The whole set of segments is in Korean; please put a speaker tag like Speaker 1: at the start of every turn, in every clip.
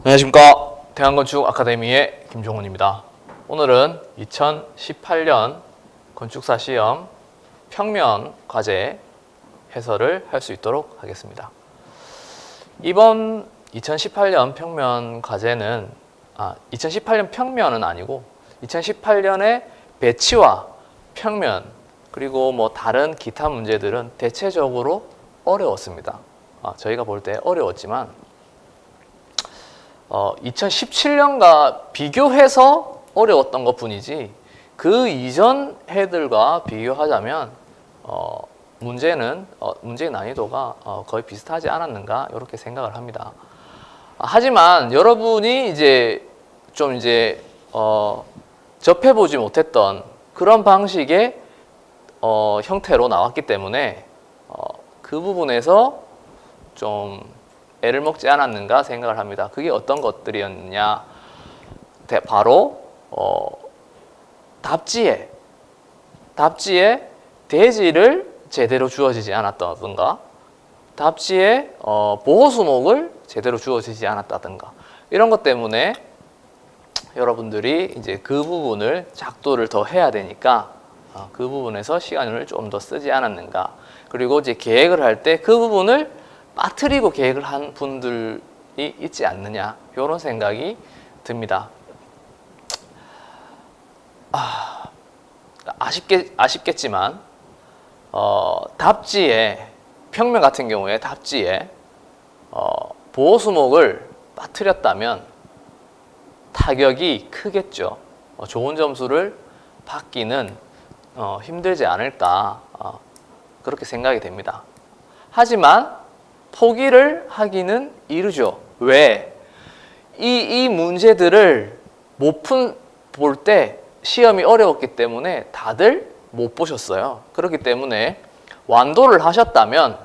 Speaker 1: 안녕하십니까. 대한건축 아카데미의 김종훈입니다. 오늘은 2018년 건축사 시험 평면 과제 해설을 할 수 있도록 하겠습니다. 이번 2018년 평면 과제는 2018년 평면은 아니고 2018년의 배치와 평면 그리고 뭐 다른 기타 문제들은 대체적으로 어려웠습니다. 저희가 볼 때 어려웠지만 2017년과 비교해서 어려웠던 것 뿐이지 그 이전 해들과 비교하자면 문제의 난이도가 거의 비슷하지 않았는가 이렇게 생각을 합니다. 하지만 여러분이 접해보지 못했던 그런 방식의 형태로 나왔기 때문에 그 부분에서 좀 애를 먹지 않았는가 생각을 합니다. 그게 어떤 것들이었느냐? 바로 답지에 대지를 제대로 주어지지 않았다든가, 답지에 보호수목을 제대로 주어지지 않았다든가 이런 것 때문에 여러분들이 이제 그 부분을 작도를 더 해야 되니까 그 부분에서 시간을 좀 더 쓰지 않았는가. 그리고 이제 계획을 할 때 그 부분을 빠뜨리고 계획을 한 분들이 있지 않느냐 이런 생각이 듭니다. 아쉽겠지만 답지에 평면 같은 경우에 답지에 보호수목을 빠뜨렸다면 타격이 크겠죠. 좋은 점수를 받기는 힘들지 않을까 그렇게 생각이 됩니다. 하지만 포기를 하기는 이르죠. 왜? 이 문제들을 볼 때 시험이 어려웠기 때문에 다들 못 보셨어요. 그렇기 때문에 완도를 하셨다면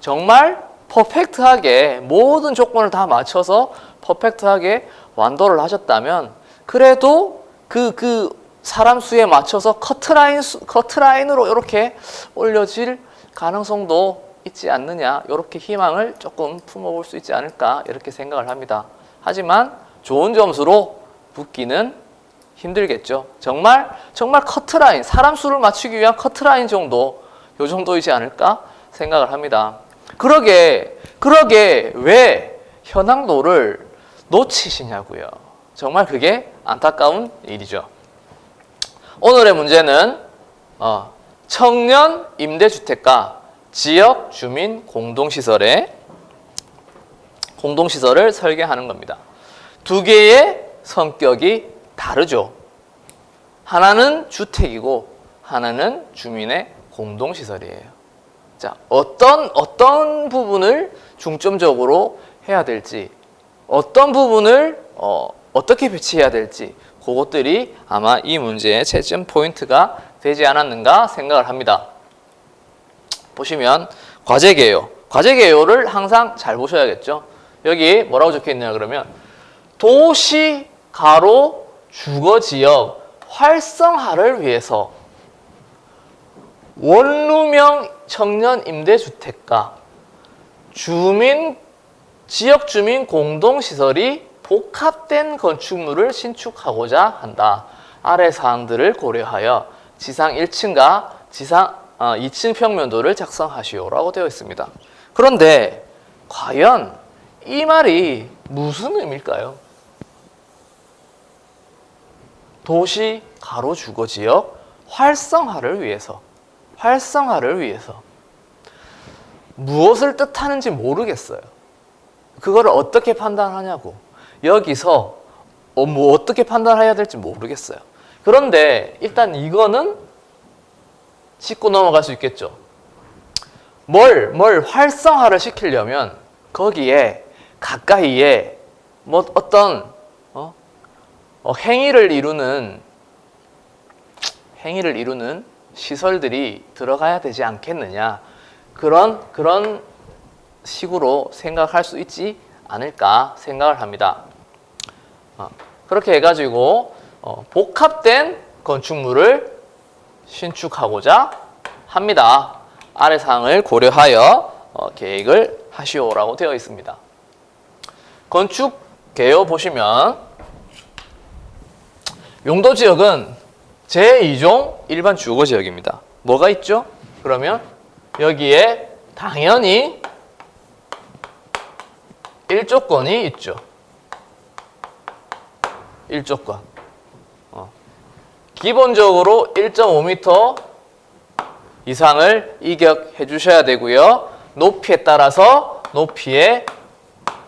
Speaker 1: 정말 퍼펙트하게 모든 조건을 다 맞춰서 퍼펙트하게 완도를 하셨다면 그래도 그 사람 수에 맞춰서 커트라인으로 이렇게 올려질 가능성도 있지 않느냐 이렇게 희망을 조금 품어볼 수 있지 않을까 이렇게 생각을 합니다. 하지만 좋은 점수로 붙기는 힘들겠죠. 정말 커트라인, 사람 수를 맞추기 위한 커트라인 정도 요 정도이지 않을까 생각을 합니다. 그러게 왜 현황도를 놓치시냐고요. 정말 그게 안타까운 일이죠. 오늘의 문제는 청년 임대주택과 지역 주민 공동시설을 설계하는 겁니다. 두 개의 성격이 다르죠. 하나는 주택이고 하나는 주민의 공동시설이에요. 자, 어떤 부분을 중점적으로 해야 될지, 어떤 부분을 어떻게 배치해야 될지 그것들이 아마 이 문제의 채점 포인트가 되지 않았는가 생각을 합니다. 보시면 과제 개요를 항상 잘 보셔야겠죠. 여기 뭐라고 적혀 있냐 그러면 도시 가로 주거지역 활성화를 위해서 원룸형 청년 임대주택과 지역 주민 공동시설이 복합된 건축물을 신축하고자 한다. 아래 사항들을 고려하여 지상 1층과 지상 2층 평면도를 작성하시오라고 되어 있습니다. 그런데 과연 이 말이 무슨 의미일까요? 도시 가로 주거지역 활성화를 위해서 무엇을 뜻하는지 모르겠어요. 그거를 어떻게 판단하냐고 여기서 어떻게 판단해야 될지 모르겠어요. 그런데 일단 이거는 짚고 넘어갈 수 있겠죠. 뭘 활성화를 시키려면 거기에 가까이에 뭐 어떤 행위를 이루는 시설들이 들어가야 되지 않겠느냐 그런 식으로 생각할 수 있지 않을까 생각을 합니다. 그렇게 해가지고 복합된 건축물을 신축하고자 합니다. 아래 사항을 고려하여 계획을 하시오라고 되어 있습니다. 건축 개요 보시면 용도 지역은 제2종 일반 주거 지역입니다. 뭐가 있죠? 그러면 여기에 당연히 1조건이 있죠. 1조건. 기본적으로 1.5m 이상을 이격해 주셔야 되고요. 높이에 따라서 높이의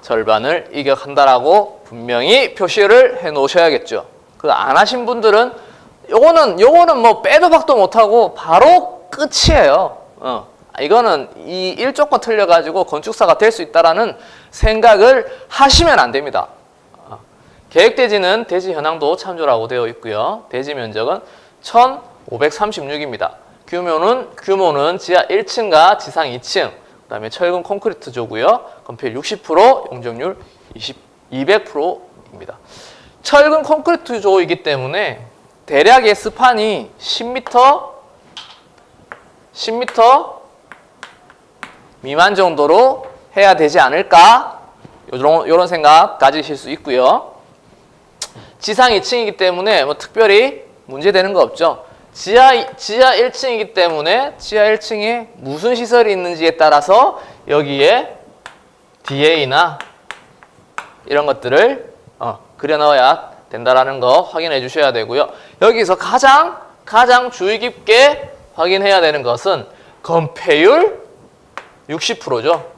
Speaker 1: 절반을 이격한다라고 분명히 표시를 해 놓으셔야겠죠. 그 안 하신 분들은 요거는 뭐 빼도 박도 못하고 바로 끝이에요. 이거는 이 1조건 틀려가지고 건축사가 될 수 있다라는 생각을 하시면 안 됩니다. 계획대지는 대지 현황도 참조라고 되어 있고요. 대지 면적은 1536입니다. 규모는 지하 1층과 지상 2층, 그 다음에 철근 콘크리트조고요. 건폐율 60%, 용적률 200%입니다. 철근 콘크리트조이기 때문에 대략의 스판이 10m 미만 정도로 해야 되지 않을까? 이런 생각 가지실 수 있고요. 지상 2층이기 때문에 뭐 특별히 문제되는 거 없죠. 지하 1층이기 때문에 지하 1층에 무슨 시설이 있는지에 따라서 여기에 DA나 이런 것들을 그려 넣어야 된다라는 거 확인해 주셔야 되고요. 여기서 가장 주의 깊게 확인해야 되는 것은 건폐율 60%죠.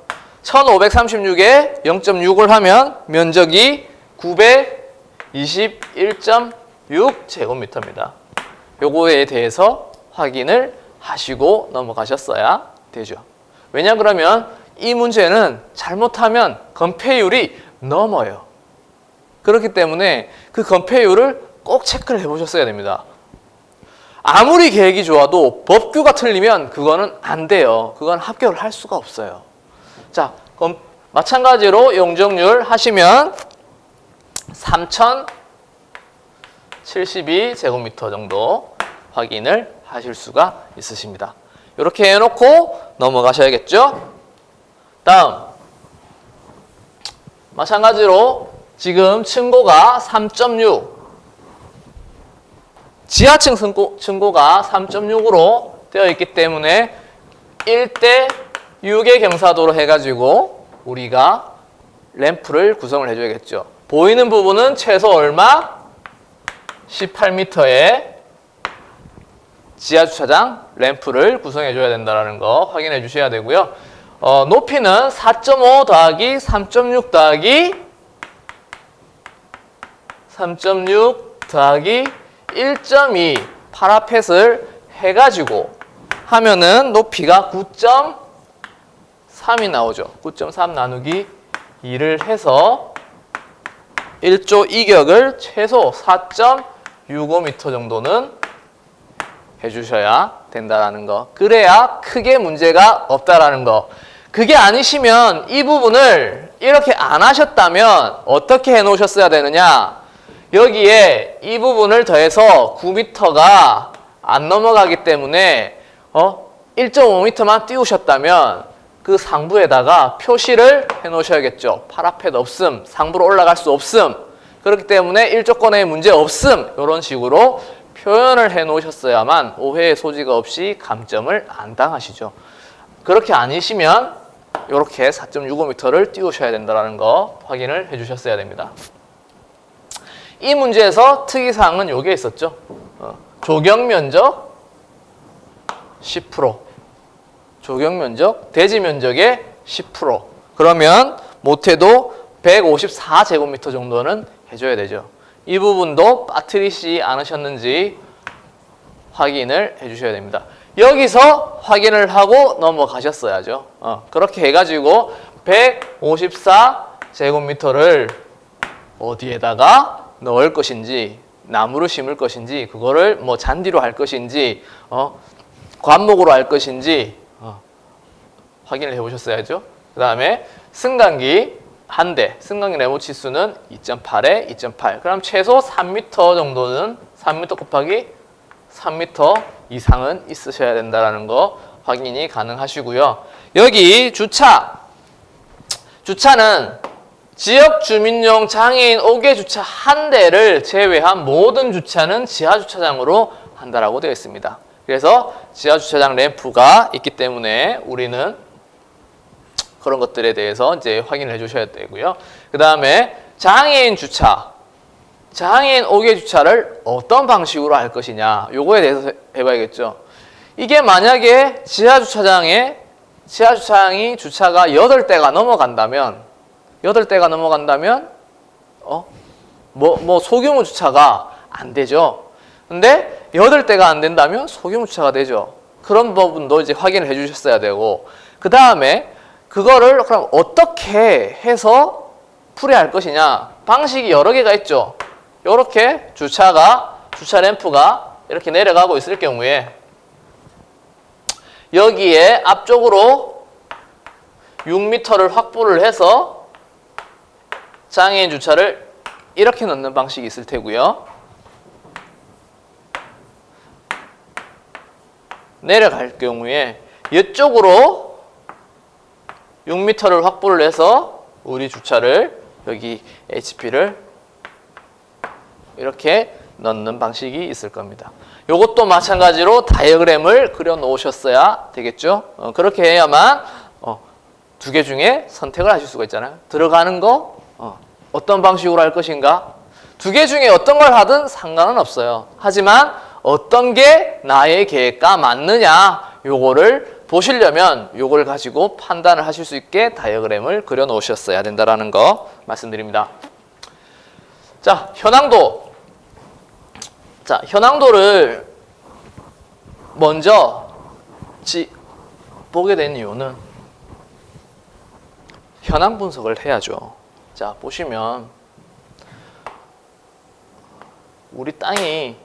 Speaker 1: 1536에 0.6을 하면 면적이 921.6제곱미터입니다. 요거에 대해서 확인을 하시고 넘어가셨어야 되죠. 왜냐 그러면 이 문제는 잘못하면 건폐율이 넘어요. 그렇기 때문에 그 건폐율을 꼭 체크를 해보셨어야 됩니다. 아무리 계획이 좋아도 법규가 틀리면 그거는 안 돼요. 그건 합격을 할 수가 없어요. 자, 그럼 마찬가지로 용적률 하시면 3072제곱미터 정도 확인을 하실 수가 있으십니다. 이렇게 해놓고 넘어가셔야겠죠? 다음, 마찬가지로 지금 층고가 3.6, 지하층 층고가 3.6으로 되어 있기 때문에 1대 6의 경사도로 해가지고 우리가 램프를 구성을 해줘야겠죠. 보이는 부분은 최소 얼마? 18m의 지하주차장 램프를 구성해줘야 된다는 거 확인해 주셔야 되고요. 높이는 4.5 더하기 3.6 더하기 1.2 파라펫을 해가지고 하면은 높이가 9.3이 나오죠. 9.3 나누기 2를 해서 1조 이격을 최소 4.65m 정도는 해주셔야 된다는 거. 그래야 크게 문제가 없다라는 거. 그게 아니시면 이 부분을 이렇게 안 하셨다면 어떻게 해놓으셨어야 되느냐? 여기에 이 부분을 더해서 9m가 안 넘어가기 때문에 1.5m만 띄우셨다면 그 상부에다가 표시를 해 놓으셔야겠죠. 파라펫 없음, 상부로 올라갈 수 없음. 그렇기 때문에 1조건에 문제 없음. 이런 식으로 표현을 해 놓으셨어야만 오해의 소지가 없이 감점을 안 당하시죠. 그렇게 아니시면 이렇게 4.65m를 띄우셔야 된다는 거 확인을 해 주셨어야 됩니다. 이 문제에서 특이사항은 요게 있었죠. 조경면적 10%. 조경면적, 대지면적의 10%. 그러면 못해도 154제곱미터 정도는 해줘야 되죠. 이 부분도 빠뜨리지 않으셨는지 확인을 해주셔야 됩니다. 여기서 확인을 하고 넘어가셨어야죠. 그렇게 해가지고 154제곱미터를 어디에다가 넣을 것인지, 나무를 심을 것인지, 그거를 뭐 잔디로 할 것인지, 관목으로 할 것인지 확인을 해보셨어야죠. 그 다음에 승강기 한 대, 승강기 네모 치수는 2.8에 2.8. 그럼 최소 3m 정도는 3m 곱하기 3m 이상은 있으셔야 된다는 거 확인이 가능하시고요. 여기 주차는 지역 주민용 장애인 5개 주차 한 대를 제외한 모든 주차는 지하 주차장으로 한다라고 되어 있습니다. 그래서 지하 주차장 램프가 있기 때문에 우리는 그런 것들에 대해서 이제 확인을 해 주셔야 되고요. 그 다음에 장애인 주차, 장애인 5개 주차를 어떤 방식으로 할 것이냐, 요거에 대해서 해봐야겠죠. 이게 만약에 지하 주차장이 주차가 8대가 넘어간다면 소규모 주차가 안 되죠. 근데 8대가 안 된다면 소규모 주차가 되죠. 그런 부분도 이제 확인을 해 주셨어야 되고, 그 다음에 그거를 그럼 어떻게 해서 풀이할 것이냐, 방식이 여러 개가 있죠. 이렇게 주차 램프가 이렇게 내려가고 있을 경우에 여기에 앞쪽으로 6m를 확보를 해서 장애인 주차를 이렇게 넣는 방식이 있을 테고요. 내려갈 경우에 이쪽으로 6m를 확보를 해서 우리 주차를 여기 HP를 이렇게 넣는 방식이 있을 겁니다. 이것도 마찬가지로 다이어그램을 그려 놓으셨어야 되겠죠. 그렇게 해야만 2개 중에 선택을 하실 수가 있잖아요. 들어가는 거 어떤 방식으로 할 것인가. 2개 중에 어떤 걸 하든 상관은 없어요. 하지만 어떤 게 나의 계획과 맞느냐, 요거를 보시려면 요걸 가지고 판단을 하실 수 있게 다이어그램을 그려 놓으셨어야 된다는 거 말씀드립니다. 자, 현황도를 먼저 보게 된 이유는 현황 분석을 해야죠. 자, 보시면 우리 땅이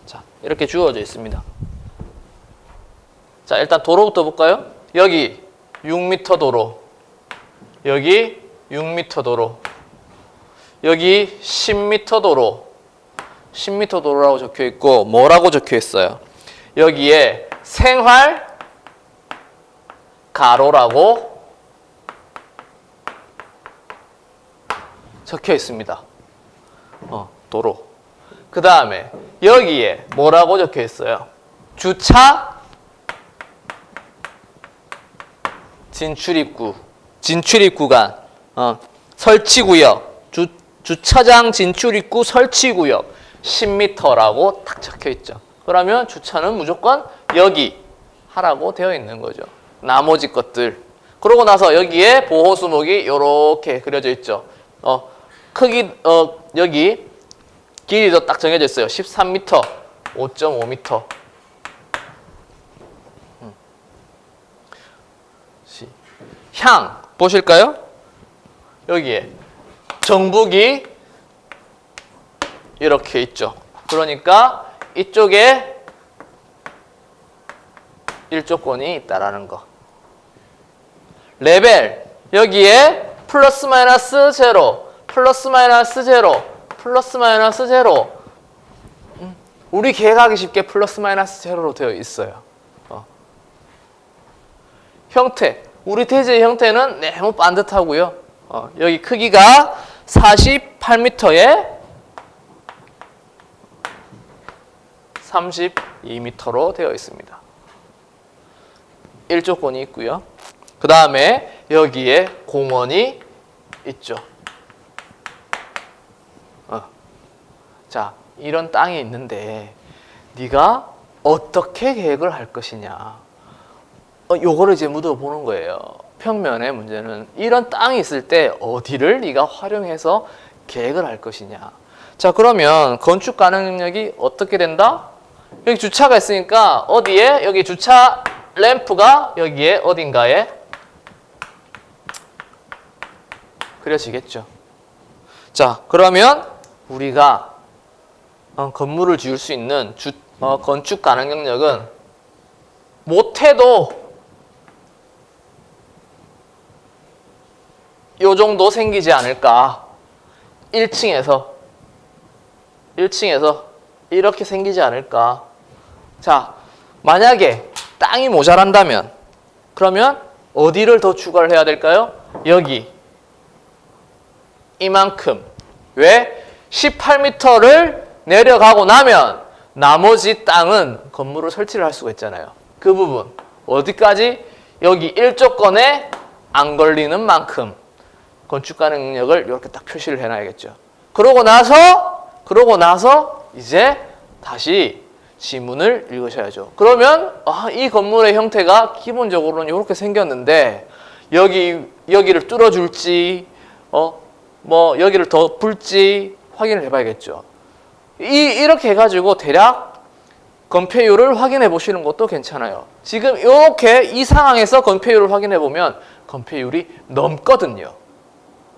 Speaker 1: 자, 이렇게 주어져 있습니다. 자, 일단 도로부터 볼까요? 여기 6m 도로, 여기 6m 도로, 여기 10m 도로, 10m 도로라고 적혀 있고 뭐라고 적혀 있어요? 여기에 생활 가로라고 적혀 있습니다. 도로. 그 다음에 여기에 뭐라고 적혀 있어요? 주차 진출입 구간, 설치구역, 주차장 진출입구 설치구역 10m라고 딱 적혀 있죠. 그러면 주차는 무조건 여기 하라고 되어 있는 거죠. 나머지 것들. 그러고 나서 여기에 보호수목이 이렇게 그려져 있죠. 여기 길이도 딱 정해져 있어요. 13m, 5.5m. 향 보실까요? 여기에 정북이 이렇게 있죠. 그러니까 이쪽에 일조권이 있다라는 거. 레벨 여기에 플러스 마이너스 제로, 플러스 마이너스 제로, 플러스 마이너스 제로. 우리 계획하기 쉽게 플러스 마이너스 제로로 되어 있어요. 형태, 우리 대지의 형태는 너무 반듯하고요. 여기 크기가 48m에 32m로 되어 있습니다. 일조권이 있고요. 그 다음에 여기에 공원이 있죠. 자, 이런 땅이 있는데 네가 어떻게 계획을 할 것이냐, 요거를 이제 묻어보는 거예요. 평면의 문제는 이런 땅이 있을 때 어디를 네가 활용해서 계획을 할 것이냐. 자, 그러면 건축 가능 능력이 어떻게 된다? 여기 주차가 있으니까 어디에? 여기 주차 램프가 여기에 어딘가에 그려지겠죠. 자, 그러면 우리가 건물을 지을 수 있는 건축 가능 능력은 못해도 요 정도 생기지 않을까. 1층에서 1층에서 이렇게 생기지 않을까. 자, 만약에 땅이 모자란다면 그러면 어디를 더 추가를 해야 될까요? 여기 이만큼. 왜? 18m를 내려가고 나면 나머지 땅은 건물을 설치를 할 수가 있잖아요. 그 부분 어디까지? 여기 1조건에 안 걸리는 만큼 건축 가능력을 이렇게 딱 표시를 해놔야겠죠. 그러고 나서 이제 다시 지문을 읽으셔야죠. 그러면 이 건물의 형태가 기본적으로는 이렇게 생겼는데 여기를 뚫어줄지 뭐 여기를 더 풀지 확인을 해봐야겠죠. 이렇게 해가지고 대략 건폐율을 확인해 보시는 것도 괜찮아요. 지금 이렇게 이 상황에서 건폐율을 확인해 보면 건폐율이 넘거든요.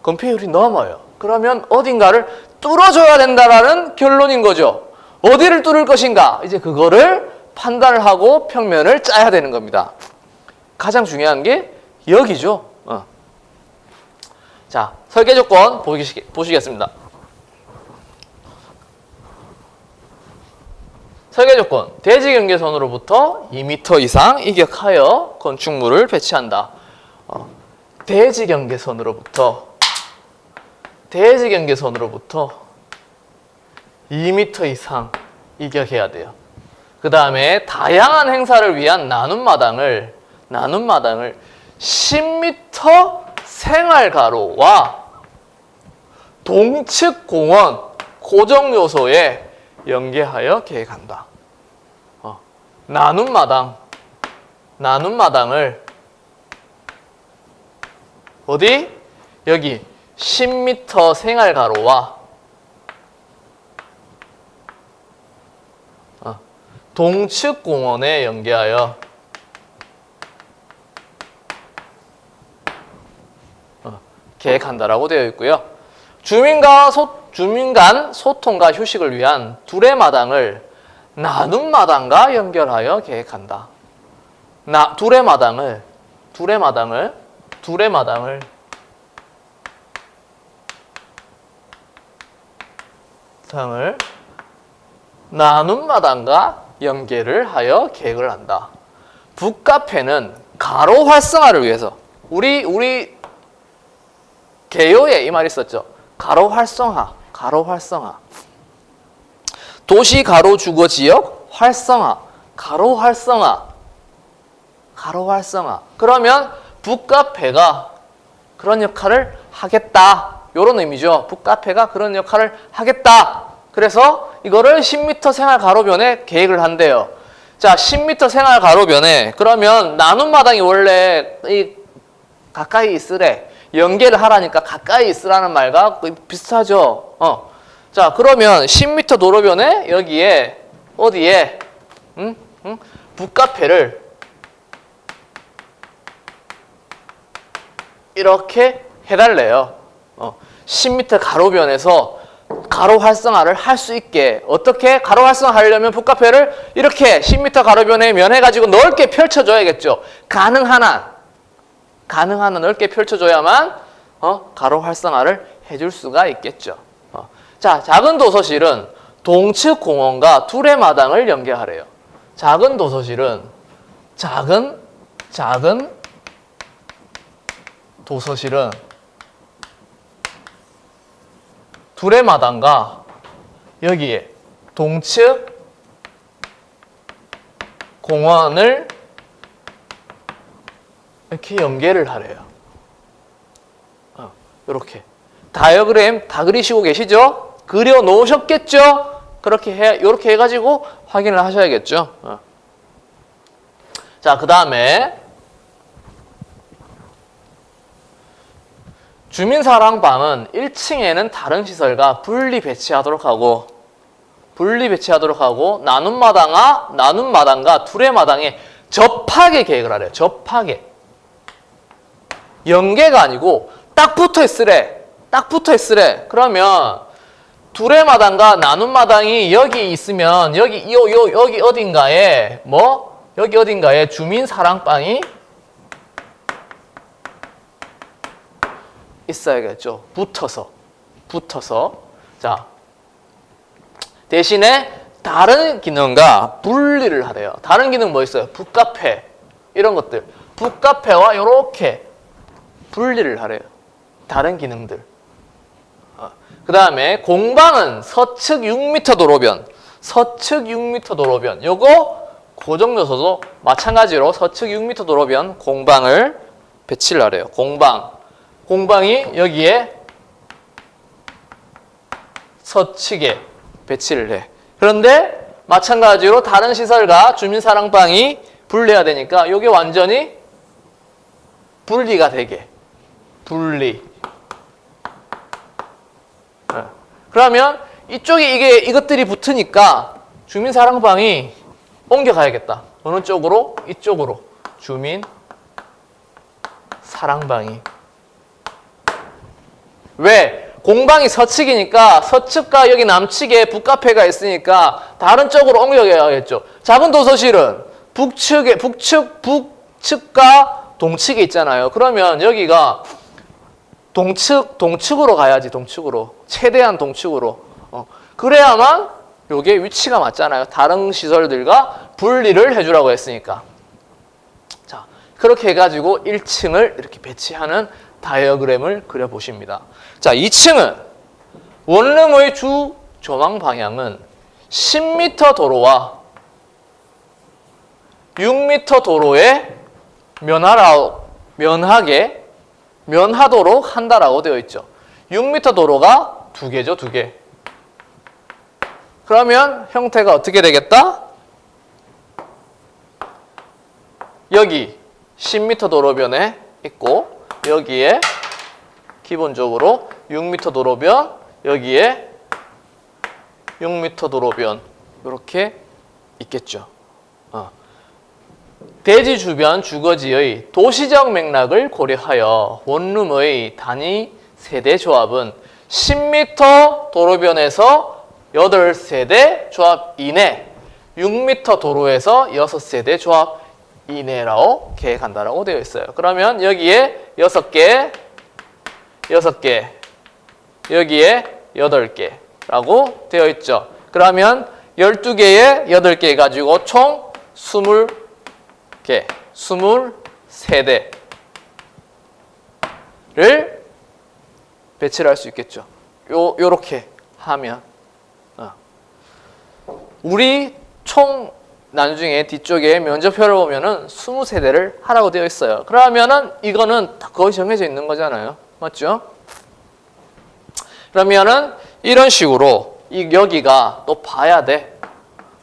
Speaker 1: 건폐율이 넘어요. 그러면 어딘가를 뚫어줘야 된다라는 결론인 거죠. 어디를 뚫을 것인가? 이제 그거를 판단을 하고 평면을 짜야 되는 겁니다. 가장 중요한 게 여기죠. 자, 설계 조건 보시겠습니다. 설계 조건, 대지 경계선으로부터 2m 이상 이격하여 건축물을 배치한다. 대지 경계선으로부터 2m 이상 이격해야 돼요. 그 다음에 다양한 행사를 위한 나눔 마당을 10m 생활가로와 동측 공원 고정 요소에 연계하여 계획한다. 나눔 마당을 어디? 여기 10m 생활가로와 동측 공원에 연계하여 계획한다라고 되어 있고요. 주민 간 소통과 휴식을 위한 두레마당을 나눔 마당과 연결하여 계획한다. 두레마당을 나눔 마당과 연계를 하여 계획을 한다. 북카페는 가로 활성화를 위해서 우리 개요에 이 말이 있었죠. 가로 활성화. 도시 가로 주거 지역 활성화. 가로 활성화. 그러면 북카페가 그런 역할을 하겠다. 이런 의미죠. 북카페가 그런 역할을 하겠다. 그래서 이거를 10m 생활 가로변에 계획을 한대요. 자, 10m 생활 가로변에 그러면 나눔 마당이 원래 가까이 있으래. 연계를 하라니까 가까이 있으라는 말과 비슷하죠. 자, 그러면 10m 도로변에 여기에 어디에 북카페를 이렇게 해달래요. 10m 가로변에서 가로 활성화를 할 수 있게. 어떻게 가로 활성화 하려면 북카페를 이렇게 10m 가로변에 면해가지고 넓게 펼쳐줘야겠죠. 가능한 한 넓게 펼쳐줘야만 가로 활성화를 해줄 수가 있겠죠. 자, 작은 도서실은 동측 공원과 두레마당을 연계하래요. 작은 도서실은 두레마당과 여기에 동측 공원을 이렇게 연계를 하래요. 이렇게 다이어그램 다 그리시고 계시죠? 그려 놓으셨겠죠? 이렇게 해가지고 확인을 하셔야겠죠. 자, 그 다음에 주민사랑방은 1층에는 다른 시설과 분리 배치하도록 하고 나눔 마당과 두레마당에 접하게 계획을 하래요. 접하게. 연계가 아니고 딱 붙어 있으래. 그러면 두레마당과 나눔 마당이 여기 있으면 여기 어딘가에 주민 사랑방이 있어야겠죠. 붙어서. 자, 대신에 다른 기능과 분리를 하래요. 다른 기능 뭐 있어요? 북카페 이런 것들. 북카페와 이렇게 분리를 하래요. 다른 기능들. 그 다음에 공방은 서측 6m 도로변. 서측 6m 도로변. 요거 고정요소도 마찬가지로 서측 6m 도로변 공방을 배치를 하래요. 공방. 공방이 여기에 서측에 배치를 해. 그런데 마찬가지로 다른 시설과 주민사랑방이 분리해야 되니까 이게 완전히 분리가 되게. 분리. 그러면 이쪽에 이것들이 붙으니까 주민사랑방이 옮겨가야겠다. 어느 쪽으로? 이쪽으로. 주민사랑방이. 왜? 공방이 서측이니까 서측과 여기 남측에 북카페가 있으니까 다른 쪽으로 옮겨가야겠죠. 작은 도서실은 북측과 동측에 있잖아요. 그러면 여기가 동측으로 가야지, 동측으로. 최대한 동측으로. 그래야만 요게 위치가 맞잖아요. 다른 시설들과 분리를 해주라고 했으니까. 자, 그렇게 해가지고 1층을 이렇게 배치하는 다이어그램을 그려보십니다. 자, 2층은 원룸의 주 조망 방향은 10m 도로와 6m 도로에 면하도록 한다라고 되어 있죠. 6m 도로가 2개죠, 2개. 그러면 형태가 어떻게 되겠다? 여기 10m 도로변에 있고 여기에 기본적으로 6m 도로변, 여기에 6m 도로변 이렇게 있겠죠. 대지 주변 주거지의 도시적 맥락을 고려하여 원룸의 단위 세대 조합은 10m 도로변에서 8세대 조합 이내, 6m 도로에서 6세대 조합 이내라고 계획한다라고 되어 있어요. 그러면 여기에 6개, 6개, 여기에 8개라고 되어 있죠. 그러면 12개에 8개 가지고 총 20개, 23대를 배치를 할 수 있겠죠. 요렇게 하면 우리 총 나중에 뒤쪽에 면접표를 보면은 20세대를 하라고 되어 있어요. 그러면은 이거는 다 거의 정해져 있는 거잖아요. 맞죠? 그러면은 이런 식으로 여기가 또 봐야 돼.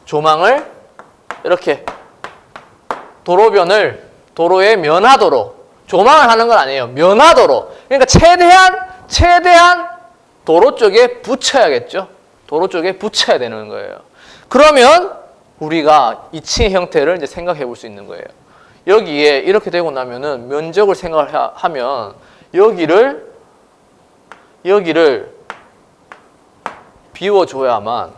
Speaker 1: 조망을 이렇게 도로의 면하도로 조망을 하는 건 아니에요. 면하도로. 그러니까 최대한 도로 쪽에 붙여야겠죠. 도로 쪽에 붙여야 되는 거예요. 그러면 우리가 2층의 형태를 이제 생각해 볼 수 있는 거예요. 여기에 이렇게 되고 나면은 면적을 생각을 하면 여기를 비워줘야만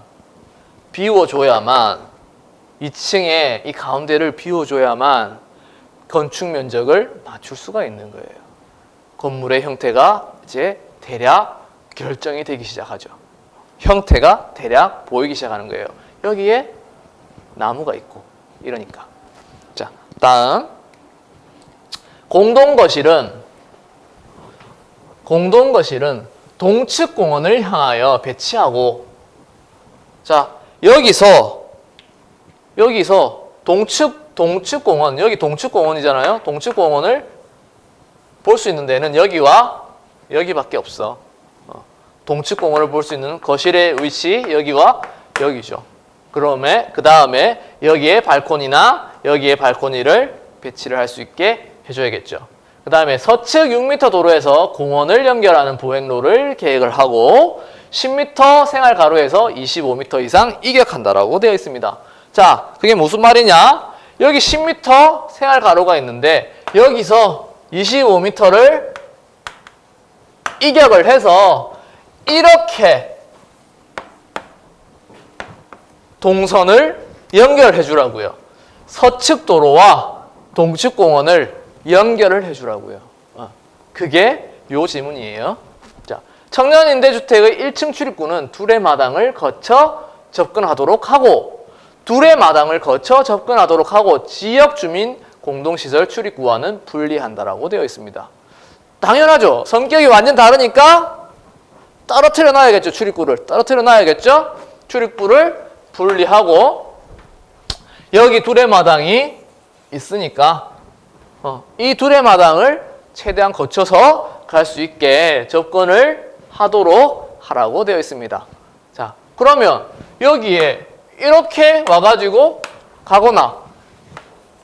Speaker 1: 2층에 이 가운데를 비워줘야만 건축 면적을 맞출 수가 있는 거예요. 건물의 형태가 이제 대략 결정이 되기 시작하죠. 형태가 대략 보이기 시작하는 거예요. 여기에 나무가 있고 이러니까. 자, 다음 공동거실은 동측 공원을 향하여 배치하고, 자, 여기서 동측 공원, 여기 동측 공원이잖아요. 동측 공원을 볼 수 있는 데는 여기와 여기밖에 없어. 동측 공원을 볼 수 있는 거실의 위치 여기와 여기죠. 그 다음에 여기에 발코니나 여기에 발코니를 배치를 할 수 있게 해줘야겠죠. 그 다음에 서측 6m 도로에서 공원을 연결하는 보행로를 계획을 하고 10m 생활가로에서 25m 이상 이격한다라고 되어 있습니다. 자, 그게 무슨 말이냐? 여기 10m 생활가로가 있는데 여기서 25m를 이격을 해서 이렇게 동선을 연결해 주라고요. 서측 도로와 동측 공원을 연결을 해 주라고요. 그게 요 지문이에요. 자, 청년 임대주택의 1층 출입구는 둘의 마당을 거쳐 접근하도록 하고 둘의 마당을 거쳐 접근하도록 하고 지역 주민 공동시설 출입구와는 분리한다라고 되어 있습니다. 당연하죠. 성격이 완전 다르니까 떨어뜨려 놔야겠죠. 출입구를 떨어뜨려 놔야겠죠. 출입구를 분리하고 여기 둘의 마당이 있으니까 이 둘의 마당을 최대한 거쳐서 갈 수 있게 접근을 하도록 하라고 되어 있습니다. 자, 그러면 여기에 이렇게 와가지고 가거나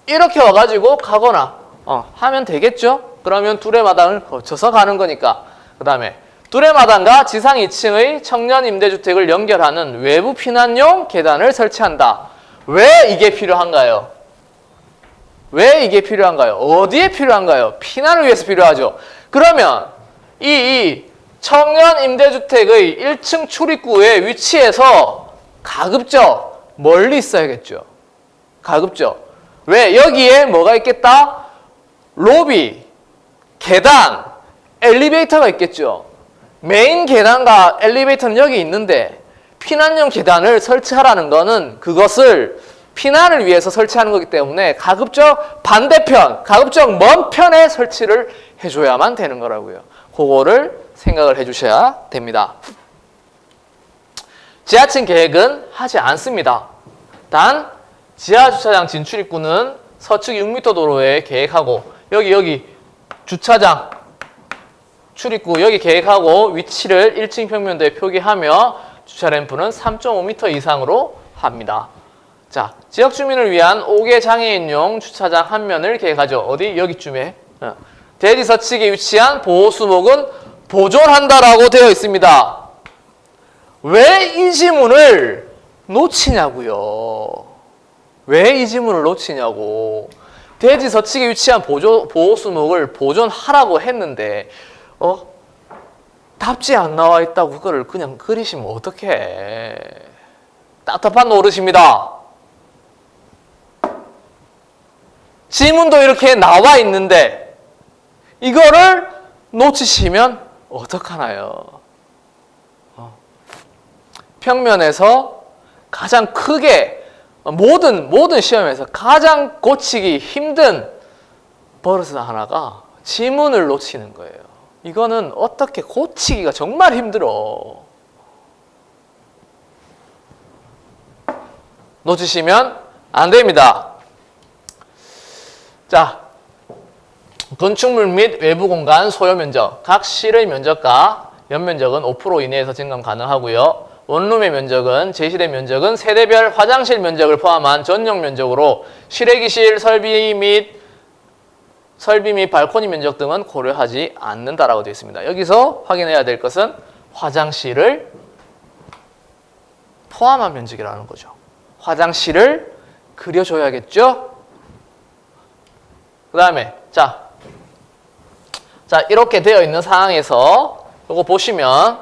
Speaker 1: 이렇게 와가지고 가거나 하면 되겠죠? 그러면 둘의 마당을 거쳐서 가는 거니까. 그 다음에 둘의 마당과 지상 2층의 청년 임대주택을 연결하는 외부 피난용 계단을 설치한다. 왜 이게 필요한가요? 왜 이게 필요한가요? 어디에 필요한가요? 피난을 위해서 필요하죠. 그러면 이 청년 임대주택의 1층 출입구의 위치에서 가급적 멀리 있어야겠죠. 가급적. 왜? 여기에 뭐가 있겠다? 로비, 계단, 엘리베이터가 있겠죠. 메인 계단과 엘리베이터는 여기 있는데 피난용 계단을 설치하라는 거는 그것을 피난을 위해서 설치하는 거기 때문에 가급적 반대편, 가급적 먼 편에 설치를 해줘야만 되는 거라고요. 그거를 생각을 해주셔야 됩니다. 지하층 계획은 하지 않습니다. 단 지하주차장 진출입구는 서측 6m 도로에 계획하고 여기 주차장 출입구 여기 계획하고 위치를 1층 평면도에 표기하며 주차 램프는 3.5m 이상으로 합니다. 자, 지역 주민을 위한 5개 장애인용 주차장 한 면을 계획하죠. 어디? 여기쯤에. 대지 서측에 위치한 보호수목은 보존한다라고 되어 있습니다. 왜 이 지문을 놓치냐고요. 왜 이 지문을 놓치냐고. 대지 서측에 위치한 보호수목을 보존하라고 했는데 답지 안 나와 있다고 그거를 그냥 그리시면 어떡해. 답답한 노릇입니다. 지문도 이렇게 나와 있는데 이거를 놓치시면 어떡하나요? 평면에서 가장 크게 모든 시험에서 가장 고치기 힘든 버릇 하나가 지문을 놓치는 거예요. 이거는 어떻게 고치기가 정말 힘들어. 놓치시면 안 됩니다. 자, 건축물 및 외부 공간 소요 면적. 각 실의 면적과 연면적은 5% 이내에서 증감 가능하고요. 원룸의 면적은 제시된 면적은 세대별 화장실 면적을 포함한 전용 면적으로 실외기실 설비 및 발코니 면적 등은 고려하지 않는다라고 되어 있습니다. 여기서 확인해야 될 것은 화장실을 포함한 면적이라는 거죠. 화장실을 그려줘야겠죠? 그 다음에 자 이렇게 되어 있는 상황에서 이거 보시면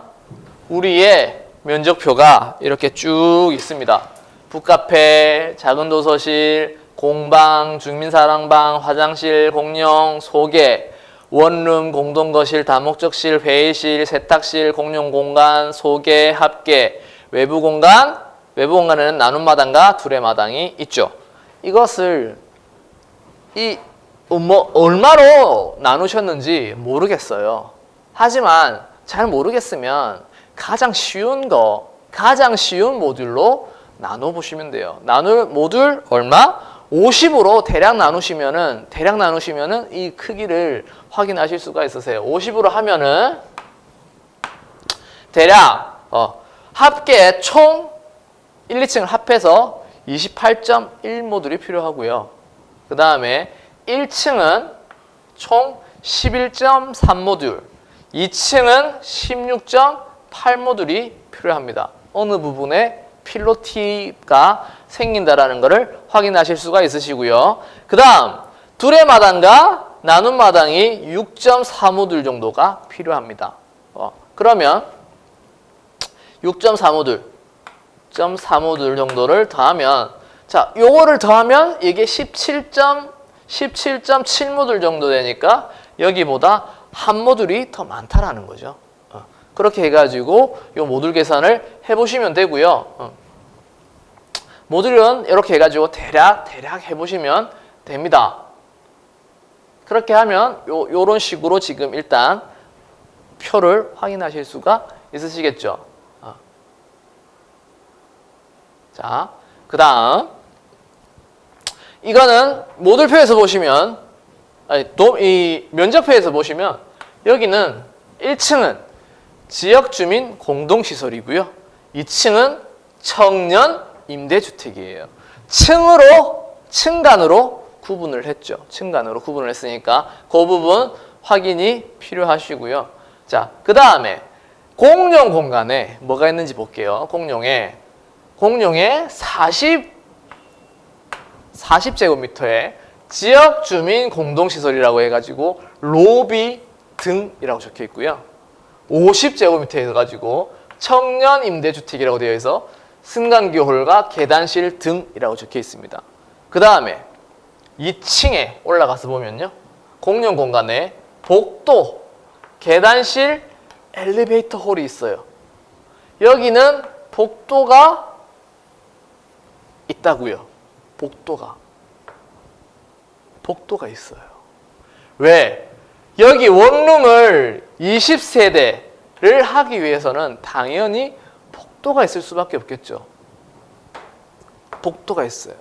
Speaker 1: 우리의 면적표가 이렇게 쭉 있습니다. 북카페, 작은 도서실, 공방, 주민사랑방, 화장실, 공용, 소개, 원룸, 공동거실, 다목적실, 회의실, 세탁실, 공용공간, 소개, 합계, 외부공간에는 나눔 마당과 둘의 마당이 있죠. 이것을 얼마로 나누셨는지 모르겠어요. 하지만 잘 모르겠으면 가장 쉬운 모듈로 나눠보시면 돼요. 나눌 모듈 얼마? 50으로 대략 나누시면은 이 크기를 확인하실 수가 있으세요. 50으로 하면은 대략 합계 총 1, 2층을 합해서 28.1 모듈이 필요하고요. 그 다음에 1층은 총 11.3 모듈, 2층은 16.8 모듈이 필요합니다. 어느 부분에 필로티가 생긴다라는 것을 확인하실 수가 있으시고요. 그 다음 둘의 마당과 나눔 마당이 6.4 모듈 정도가 필요합니다. 그러면 6.4 모듈 정도를 더하면 요거를 더하면 이게 17.7 모듈 정도 되니까 여기보다 한 모듈이 더 많다라는 거죠. 그렇게 해가지고 요 모듈 계산을 해보시면 되고요. 모듈은 이렇게 해가지고 대략 해보시면 됩니다. 그렇게 하면 요런 식으로 지금 일단 표를 확인하실 수가 있으시겠죠. 자, 그 다음 이거는 모듈표에서 보시면 이 면적표에서 보시면 여기는 1층은 지역주민 공동시설이고요. 2층은 청년 임대주택이에요. 층간으로 구분을 했죠. 층간으로 구분을 했으니까 그 부분 확인이 필요하시고요. 자, 그 다음에 공용 공간에 뭐가 있는지 볼게요. 공용에 40제곱미터의 지역주민 공동시설이라고 해가지고 로비 등이라고 적혀 있고요. 50제곱미터 해가지고 청년 임대주택이라고 되어 있어 승강기홀과 계단실 등이라고 적혀 있습니다. 그 다음에 2층에 올라가서 보면요. 공용 공간에 복도, 계단실, 엘리베이터 홀이 있어요. 여기는 복도가 있다고요. 복도가 있어요. 왜? 여기 원룸을 20세대를 하기 위해서는 당연히 복도가 있을 수밖에 없겠죠. 복도가 있어요.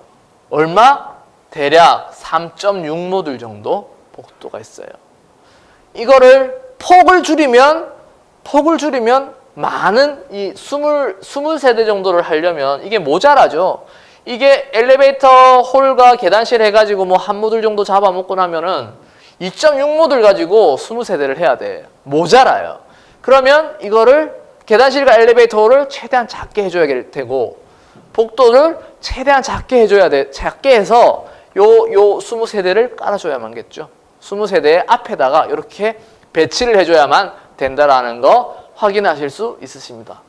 Speaker 1: 얼마? 대략 3.6모듈 정도 복도가 있어요. 이거를 폭을 줄이면 많은 이 20세대 정도를 하려면 이게 모자라죠. 이게 엘리베이터 홀과 계단실 해가지고 뭐 한 모듈 정도 잡아먹고 나면은 2.6모듈 가지고 20세대를 해야 돼. 모자라요. 그러면 이거를 계단실과 엘리베이터 홀을 최대한 작게 해줘야 될 테고 복도를 최대한 작게 해줘야 돼. 작게 해서 요 20세대를 깔아줘야만겠죠. 20세대 앞에다가 이렇게 배치를 해줘야만 된다라는 거 확인하실 수 있으십니다.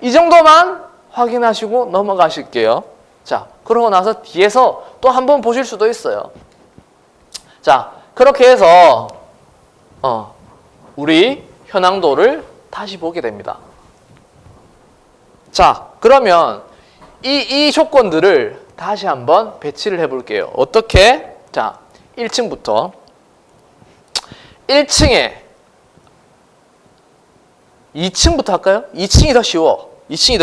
Speaker 1: 이 정도만 확인하시고 넘어가실게요. 자, 그러고 나서 뒤에서 또 한 번 보실 수도 있어요. 자, 그렇게 해서 우리 현황도를 다시 보게 됩니다. 자, 그러면 이 조건들을 다시 한번 배치를 해볼게요. 어떻게? 자, 1층부터 1층에 2층부터 할까요? 2층이 더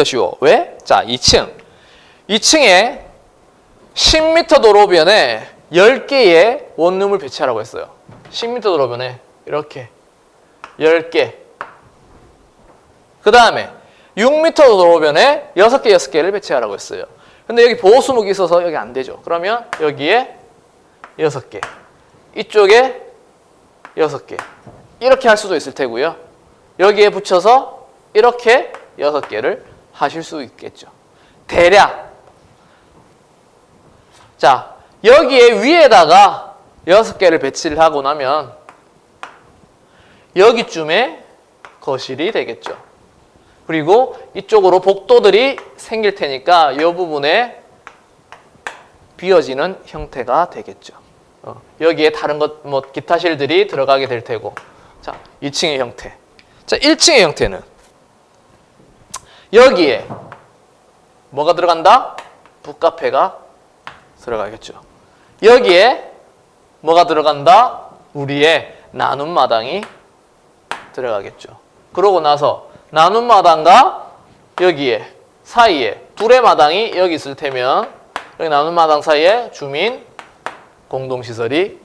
Speaker 1: 쉬워. 왜? 자, 2층에 10m 도로변에 10개의 원룸을 배치하라고 했어요. 10m 도로변에 이렇게 10개. 그 다음에 6m 도로변에 6개를 배치하라고 했어요. 근데 여기 보호수목이 있어서 여기 안 되죠. 그러면 여기에 6개, 이쪽에 6개 이렇게 할 수도 있을 테고요. 여기에 붙여서 이렇게 6개를 하실 수 있겠죠. 대략. 자, 여기에 위에다가 6개를 배치를 하고 나면 여기쯤에 거실이 되겠죠. 그리고 이쪽으로 복도들이 생길 테니까 이 부분에 비어지는 형태가 되겠죠. 여기에 다른 것, 뭐 기타실들이 들어가게 될 테고. 자, 2층의 형태. 자, 1층의 형태는 여기에 뭐가 들어간다? 북카페가 들어가겠죠. 여기에 뭐가 들어간다? 우리의 나눔 마당이 들어가겠죠. 그러고 나서 나눔 마당과 여기에 사이에 둘의 마당이 여기 있을 테면 여기 나눔 마당 사이에 주민 공동시설이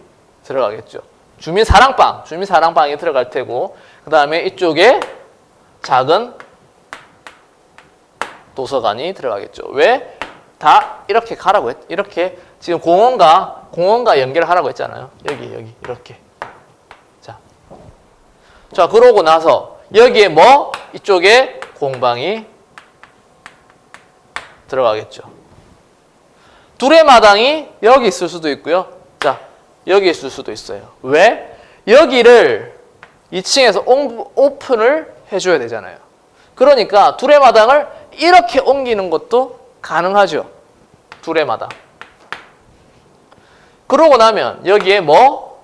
Speaker 1: 들어가겠죠. 주민 사랑방이 들어갈 테고, 그 다음에 이쪽에 작은 도서관이 들어가겠죠. 왜? 다 이렇게 가라고 이렇게 지금 공원과 연결하라고 했잖아요. 여기 이렇게. 자, 그러고 나서 여기에 뭐? 이쪽에 공방이 들어가겠죠. 둘의 마당이 여기 있을 수도 있고요. 자, 여기 있을 수도 있어요. 왜? 여기를 2층에서 오픈을 해줘야 되잖아요. 그러니까 둘의 마당을 이렇게 옮기는 것도 가능하죠. 둘의 마당. 그러고 나면 여기에 뭐?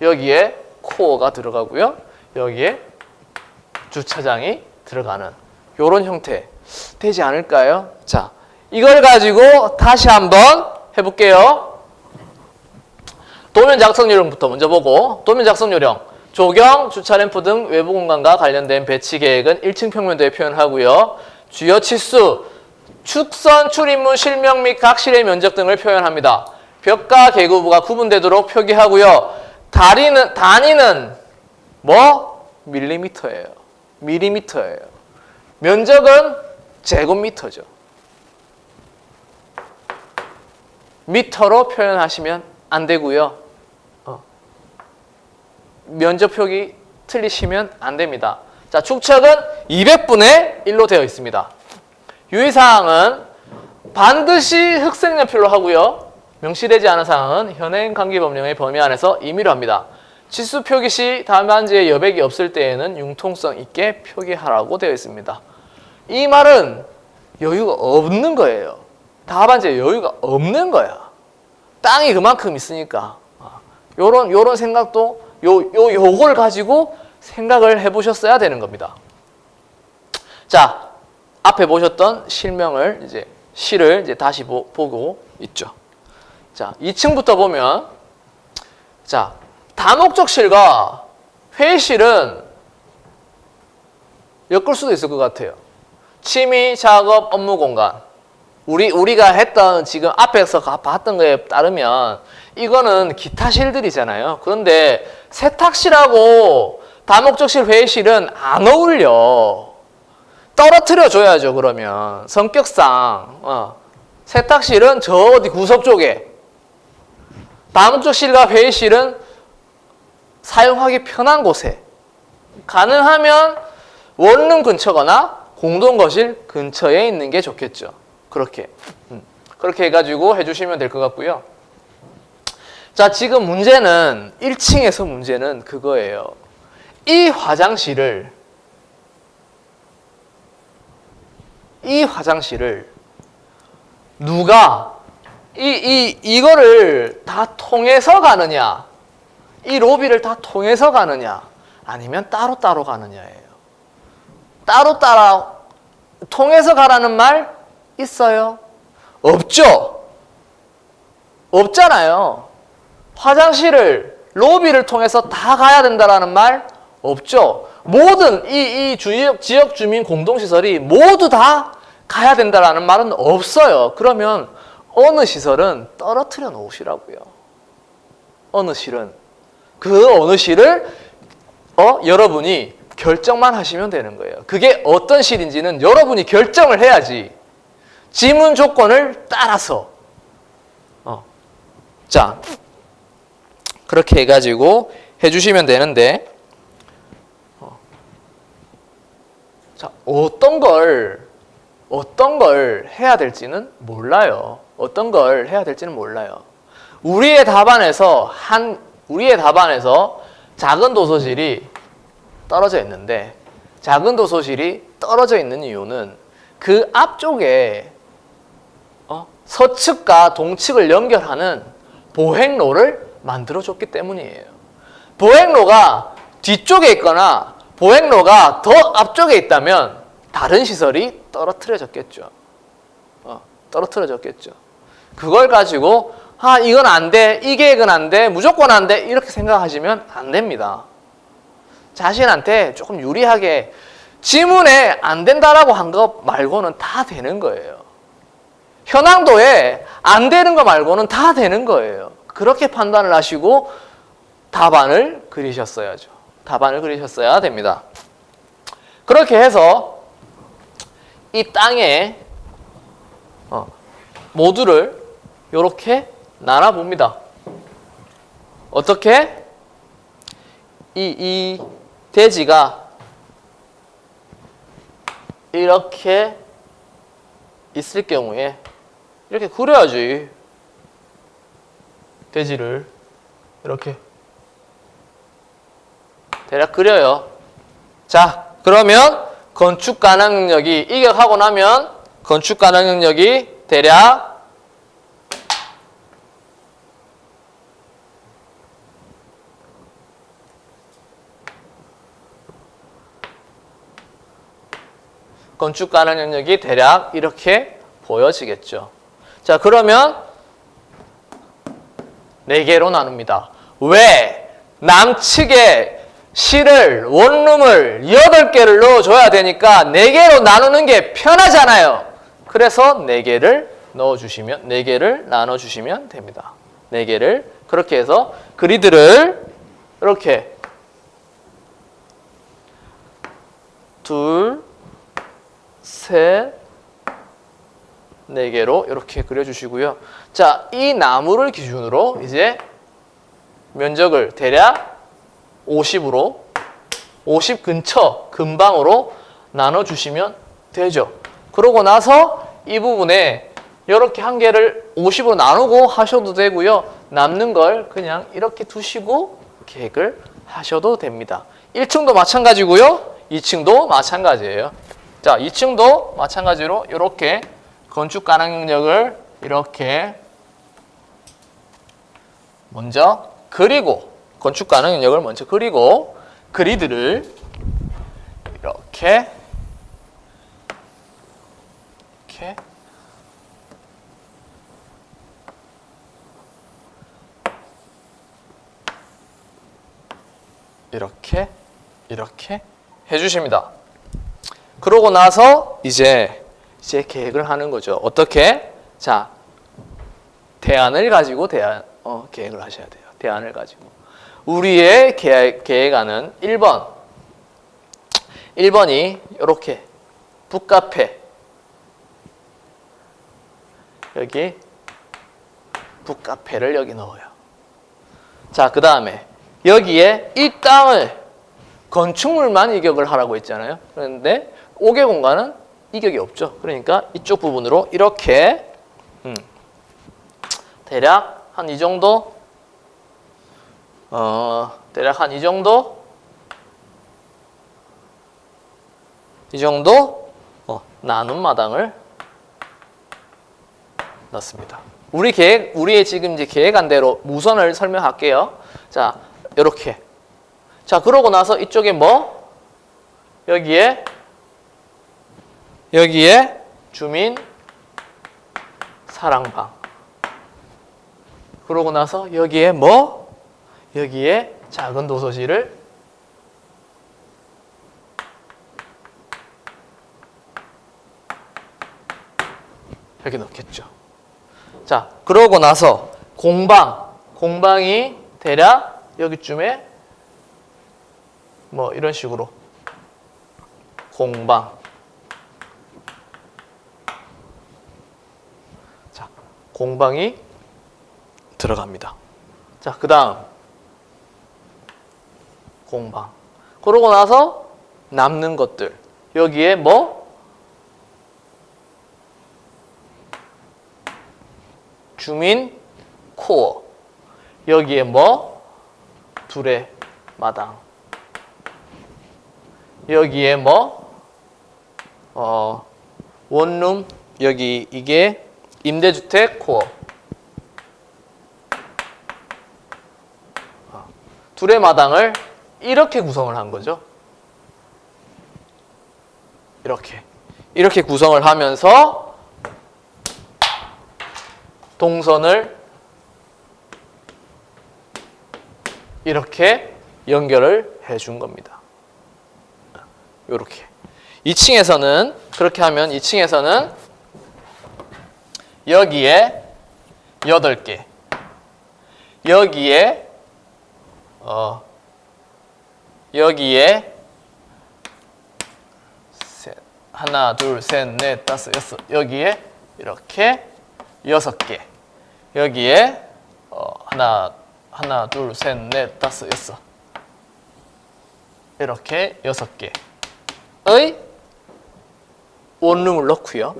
Speaker 1: 여기에 코어가 들어가고요. 여기에 주차장이 들어가는 이런 형태 되지 않을까요? 자, 이걸 가지고 다시 한번 해볼게요. 도면 작성 요령부터 먼저 보고, 도면 작성 요령. 조경, 주차 램프 등 외부 공간과 관련된 배치 계획은 1층 평면도에 표현하고요. 주요 치수, 축선, 출입문, 실명 및 각실의 면적 등을 표현합니다. 벽과 계구부가 구분되도록 표기하고요. 단위는 뭐? 밀리미터예요. 밀리미터예요. 면적은 제곱미터죠. 미터로 표현하시면 안 되고요. 면적 표기 틀리시면 안 됩니다. 자, 축척은 200분의 1로 되어 있습니다. 유의사항은 반드시 흑색연필로 하고요. 명시되지 않은 사항은 현행 감기법령의 범위 안에서 임의로 합니다. 치수 표기 시 답안지에 여백이 없을 때에는 융통성 있게 표기하라고 되어 있습니다. 이 말은 여유가 없는 거예요. 답안지에 여유가 없는 거야. 땅이 그만큼 있으니까. 요런 생각도 요걸 가지고 생각을 해보셨어야 되는 겁니다. 자, 앞에 보셨던 실명을 시를 다시 보고 있죠. 자, 2층부터 보면, 자, 다목적실과 회의실은 엮을 수도 있을 것 같아요. 취미, 작업, 업무 공간. 우리가 했던 지금 앞에서 봤던 거에 따르면 이거는 기타실들이잖아요. 그런데 세탁실하고 다목적실 회의실은 안 어울려. 떨어뜨려 줘야죠. 그러면 성격상 세탁실은 저 어디 구석 쪽에, 다목적실과 회의실은 사용하기 편한 곳에, 가능하면 원룸 근처거나 공동거실 근처에 있는 게 좋겠죠. 그렇게 해가지고 해주시면 될 것 같고요. 자, 지금 문제는 1층에서 문제는 그거예요. 이 화장실을 누가 이거를 다 통해서 가느냐, 이 로비를 다 통해서 가느냐, 아니면 따로따로 가느냐예요. 따로따로 통해서 가라는 말 있어요? 없죠? 없잖아요. 화장실을, 로비를 통해서 다 가야 된다라는 말 없죠? 모든 이 지역 주민 공동시설이 모두 다 가야 된다라는 말은 없어요. 그러면 어느 시설은 떨어뜨려 놓으시라고요. 어느 실은. 그 어느 실을 여러분이 결정만 하시면 되는 거예요. 그게 어떤 실인지는 여러분이 결정을 해야지. 지문 조건을 따라서. 자, 그렇게 해가지고 해주시면 되는데, 자, 어떤 걸 해야 될지는 몰라요. 어떤 걸 해야 될지는 몰라요. 우리의 답안에서 작은 도서실이 떨어져 있는데, 작은 도서실이 떨어져 있는 이유는 그 앞쪽에 서측과 동측을 연결하는 보행로를 만들어줬기 때문이에요. 보행로가 뒤쪽에 있거나 보행로가 더 앞쪽에 있다면 다른 시설이 떨어뜨려졌겠죠. 떨어뜨려졌겠죠. 그걸 가지고 이건 안 돼, 이 계획은 안 돼, 무조건 안 돼, 이렇게 생각하시면 안 됩니다. 자신한테 조금 유리하게 지문에 안 된다라고 한 거 말고는 다 되는 거예요. 현황도에 안 되는 거 말고는 다 되는 거예요. 그렇게 판단을 하시고 답안을 그리셨어야죠. 답안을 그리셨어야 됩니다. 그렇게 해서 이 땅에 모두를 이렇게 나눠봅니다. 어떻게? 이 대지가 이렇게 있을 경우에 이렇게 그려야지. 대지를 이렇게 대략 그려요. 자, 그러면 건축 가능 능력이 이격하고 나면 건축 가능 능력이 대략 건축 가능 능력이 대략 이렇게 보여지겠죠. 자, 그러면 4개로 나눕니다. 왜? 남측에 실을, 원룸을 8개를 넣어줘야 되니까 4개로 나누는 게 편하잖아요. 그래서 4개를 넣어주시면, 4개를 나눠주시면 됩니다. 4개를. 그렇게 해서 그리드를 이렇게 둘, 셋, 4개로 이렇게 그려주시고요. 자, 이 나무를 기준으로 이제 면적을 대략 50으로 50 근처 근방으로 나눠주시면 되죠. 그러고 나서 이 부분에 이렇게 한 개를 50으로 나누고 하셔도 되고요. 남는 걸 그냥 이렇게 두시고 계획을 하셔도 됩니다. 1층도 마찬가지고요. 2층도 마찬가지예요. 자, 2층도 마찬가지로 이렇게 건축 가능 영역을 이렇게 먼저 그리고 건축 가능 영역을 먼저 그리고 그리드를 이렇게 이렇게 해주십니다. 그러고 나서 이제 계획을 하는 거죠. 어떻게? 자, 대안을 가지고 계획을 하셔야 돼요. 대안을 가지고. 우리의 계획안은 1번. 1번이 이렇게 북카페. 여기 북카페를 여기 넣어요. 자, 그 다음에 여기에 이 땅을 건축물만 이격을 하라고 했잖아요. 그런데 5개 공간은 이격이 없죠. 그러니까 이쪽 부분으로 이렇게 대략 한 이 정도 대략 한 이 정도 나눔 마당을 넣습니다. 우리의 지금 이제 계획안대로 무선을 설명할게요. 자, 이렇게. 자, 그러고 나서 이쪽에 뭐? 여기에 주민 사랑방. 그러고 나서 여기에 뭐? 여기에 작은 도서실을 여기 넣겠죠. 자, 그러고 나서 공방이 대략 여기쯤에 뭐 이런 식으로 공방. 자, 공방이 들어갑니다. 자, 그 다음 공방. 그러고 나서 남는 것들 여기에 뭐? 주민 코어. 여기에 뭐? 둘의 마당. 여기에 뭐? 원룸. 여기 이게 임대주택 코어. 둘의 마당을 이렇게 구성을 한 거죠. 이렇게 구성을 하면서 동선을 이렇게 연결을 해준 겁니다. 이렇게. 2층에서는 그렇게 하면 2층에서는 여기에 8개, 여기에 하나, 둘, 셋, 넷, 다섯, 여섯. 여기에 이렇게 6개. 여기에 하나, 둘, 셋, 넷, 다섯, 여섯. 이렇게 6개의 원룸을 넣고요.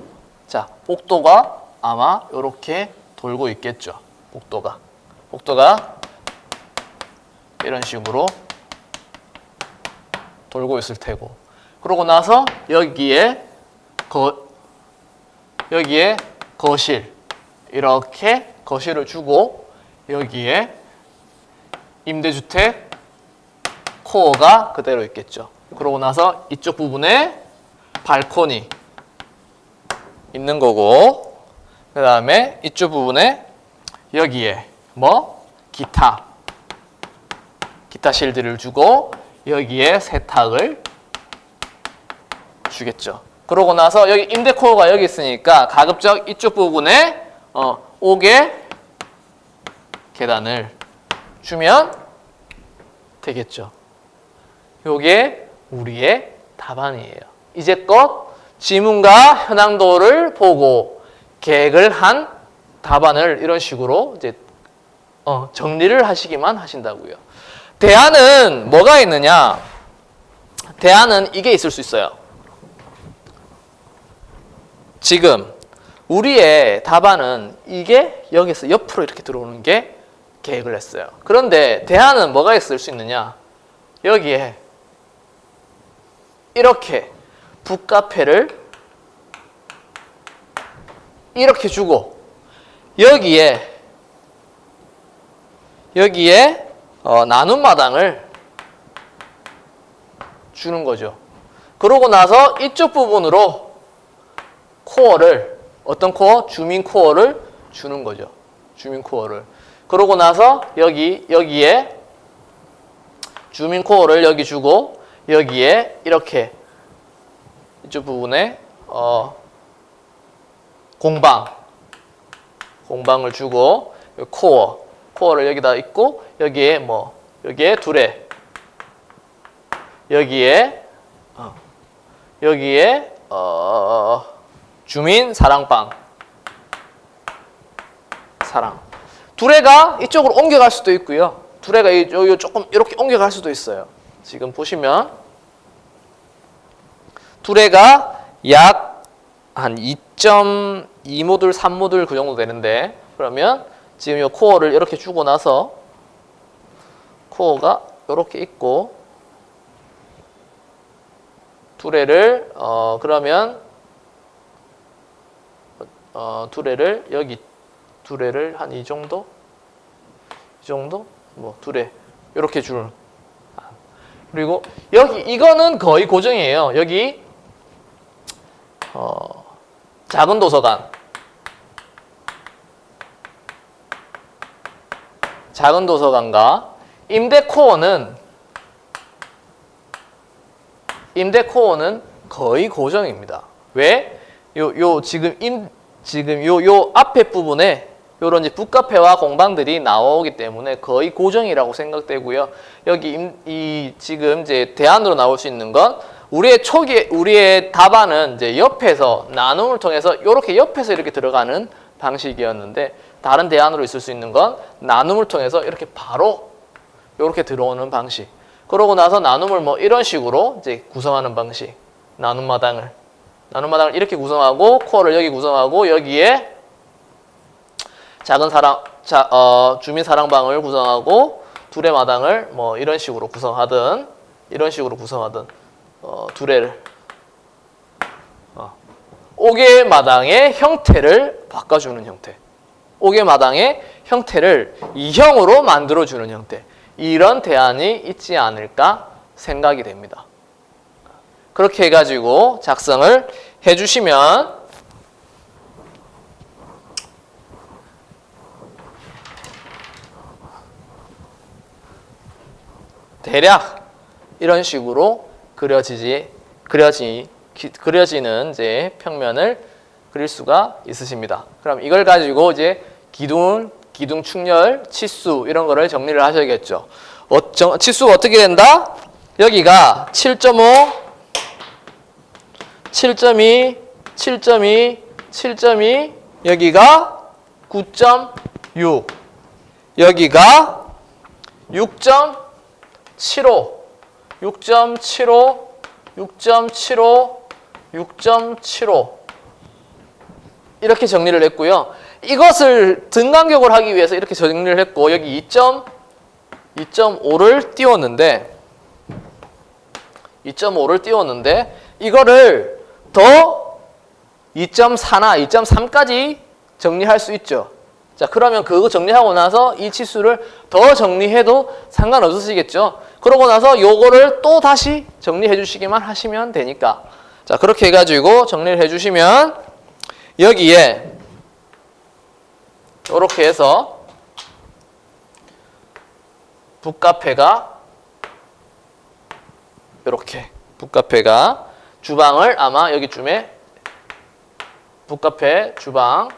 Speaker 1: 자, 복도가 아마 이렇게 돌고 있겠죠. 복도가 이런 식으로 돌고 있을 테고. 그러고 나서 여기에 거실. 이렇게 거실을 주고 여기에 임대주택 코어가 그대로 있겠죠. 그러고 나서 이쪽 부분에 발코니. 있는 거고, 그 다음에 이쪽 부분에 여기에 뭐 기타 실드를 주고 여기에 세탁을 주겠죠. 그러고 나서 여기 임대 코어가 여기 있으니까 가급적 이쪽 부분에 옥의 계단을 주면 되겠죠. 요게 우리의 답안이에요. 이제껏 지문과 현황도를 보고 계획을 한 답안을 이런 식으로 이제 정리를 하시기만 하신다고요. 대안은 뭐가 있느냐? 대안은 이게 있을 수 있어요. 지금 우리의 답안은 이게 여기서 옆으로 이렇게 들어오는 게 계획을 했어요. 그런데 대안은 뭐가 있을 수 있느냐? 여기에 이렇게 북카페를 이렇게 주고 여기에 나눔 마당을 주는 거죠. 그러고 나서 이쪽 부분으로 코어를 어떤 코어? 주민 코어를 주는 거죠. 주민 코어를. 그러고 나서 여기에 주민 코어를 여기 주고 여기에 이렇게 이쪽 부분에 공방을 주고 코어를 여기다 있고 여기에 둘에 여기에 주민 사랑 둘레가 이쪽으로 옮겨갈 수도 있고요. 둘레가 조금 이렇게 옮겨갈 수도 있어요. 지금 보시면 둘레가 약 한 2.2모듈, 3모듈 그 정도 되는데 그러면 지금 이 코어를 이렇게 주고 나서 코어가 이렇게 있고 둘레를 그러면 둘레를 여기 둘레를 한 이 정도 뭐 둘레 이렇게 줄. 그리고 여기 이거는 거의 고정이에요. 여기 작은 도서관과 임대 코어는 거의 고정입니다. 왜? 지금 요 앞에 부분에 요런 이제 북카페와 공방들이 나오기 때문에 거의 고정이라고 생각되고요. 여기 지금 이제 대안으로 나올 수 있는 건 우리의 답안은 이제 옆에서 나눔을 통해서 이렇게 옆에서 이렇게 들어가는 방식이었는데 다른 대안으로 있을 수 있는 건 나눔을 통해서 이렇게 바로 이렇게 들어오는 방식. 그러고 나서 나눔을 뭐 이런 식으로 이제 구성하는 방식. 나눔 마당을 이렇게 구성하고 코어를 여기 구성하고 여기에 주민 사랑방을 구성하고 둘레 마당을 뭐 이런 식으로 구성하든 둘레를 옥의 마당의 형태를 바꿔주는 형태. 옥의 마당의 형태를 이형으로 만들어주는 형태. 이런 대안이 있지 않을까 생각이 됩니다. 그렇게 해가지고 작성을 해주시면 대략 이런 식으로 그려지는 이제 평면을 그릴 수가 있으십니다. 그럼 이걸 가지고 이제 기둥 축렬, 치수 이런 거를 정리를 하셔야겠죠. 치수가 어떻게 된다? 여기가 7.5, 7.2, 7.2, 7.2, 여기가 9.6, 여기가 6.75, 6.75, 6.75, 6.75 이렇게 정리를 했고요. 이것을 등간격을 하기 위해서 이렇게 정리를 했고 여기 2.5를 띄웠는데 이거를 더 2.4나 2.3까지 정리할 수 있죠. 자, 그러면 그거 정리하고 나서 이 치수를 더 정리해도 상관없으시겠죠. 그러고 나서 요거를 또 다시 정리해 주시기만 하시면 되니까. 자, 그렇게 해가지고 정리를 해 주시면 여기에 이렇게 해서 북카페가 이렇게 북카페가 주방을 아마 여기쯤에 북카페 주방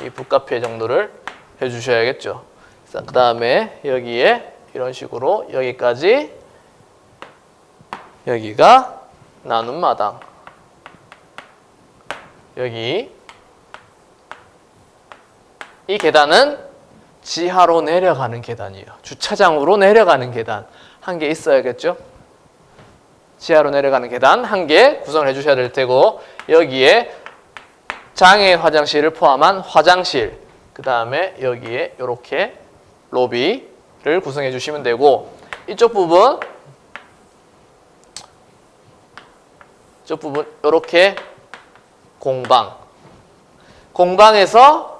Speaker 1: 이 북카페 정도를 해주셔야겠죠. 그 다음에 여기에 이런 식으로 여기까지 여기가 나눔 마당 여기 이 계단은 지하로 내려가는 계단이에요. 주차장으로 내려가는 계단 한 개 있어야겠죠. 지하로 내려가는 계단 한 개 구성을 해주셔야 될 테고 여기에 장애 화장실을 포함한 화장실 그 다음에 여기에 이렇게 로비를 구성해 주시면 되고 이쪽 부분 이렇게 공방에서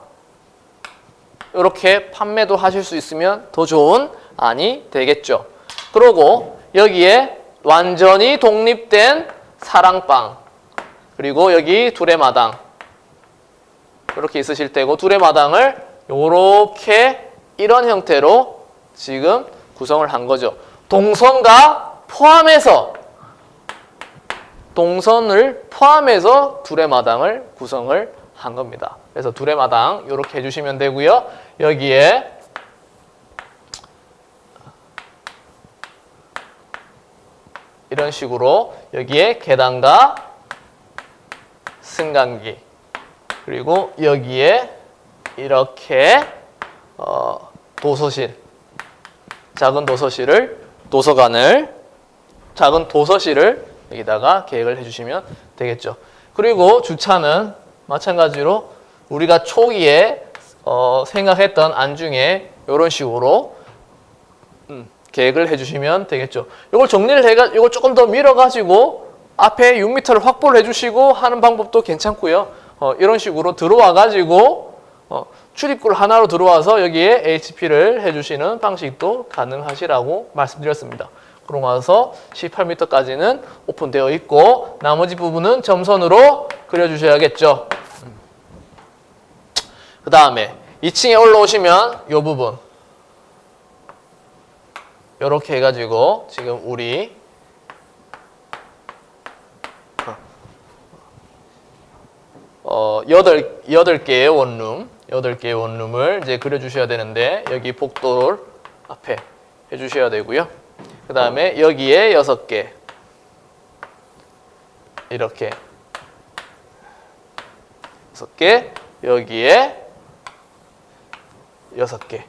Speaker 1: 이렇게 판매도 하실 수 있으면 더 좋은 안이 되겠죠. 그리고 여기에 완전히 독립된 사랑방 그리고 여기 두레마당 이렇게 있으실 테고 두레마당을 이렇게 이런 형태로 지금 구성을 한 거죠. 동선을 포함해서 두레마당을 구성을 한 겁니다. 그래서 두레마당 이렇게 해주시면 되고요. 여기에 이런 식으로 여기에 계단과 승강기 그리고 여기에 이렇게 도서실 작은 도서실을 여기다가 계획을 해주시면 되겠죠. 그리고 주차는 마찬가지로 우리가 초기에 생각했던 안 중에 이런 식으로 계획을 해주시면 되겠죠. 이걸 정리를 이걸 조금 더 밀어가지고 앞에 6m를 확보를 해주시고 하는 방법도 괜찮고요. 이런 식으로 들어와가지고 출입구를 하나로 들어와서 여기에 HP를 해주시는 방식도 가능하시라고 말씀드렸습니다. 그러고 나서 18m까지는 오픈되어 있고 나머지 부분은 점선으로 그려주셔야겠죠. 그 다음에 2층에 올라오시면 이 부분 이렇게 해가지고 지금 우리 8개의 원룸을 이제 그려주셔야 되는데 여기 복도를 앞에 해주셔야 되고요. 그 다음에 여기에 6개 이렇게 6개 여기에 6개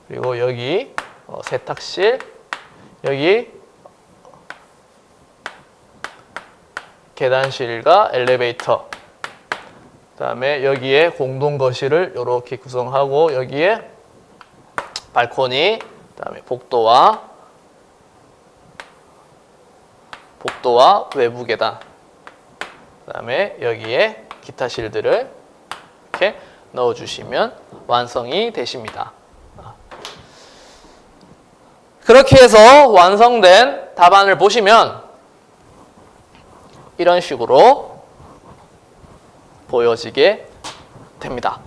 Speaker 1: 그리고 여기 세탁실 여기 계단실과 엘리베이터 그 다음에 여기에 공동거실을 이렇게 구성하고 여기에 발코니 그 다음에 복도와 외부 계단 그 다음에 여기에 기타실들을 이렇게 넣어주시면 완성이 되십니다. 그렇게 해서 완성된 답안을 보시면 이런 식으로 보여지게 됩니다.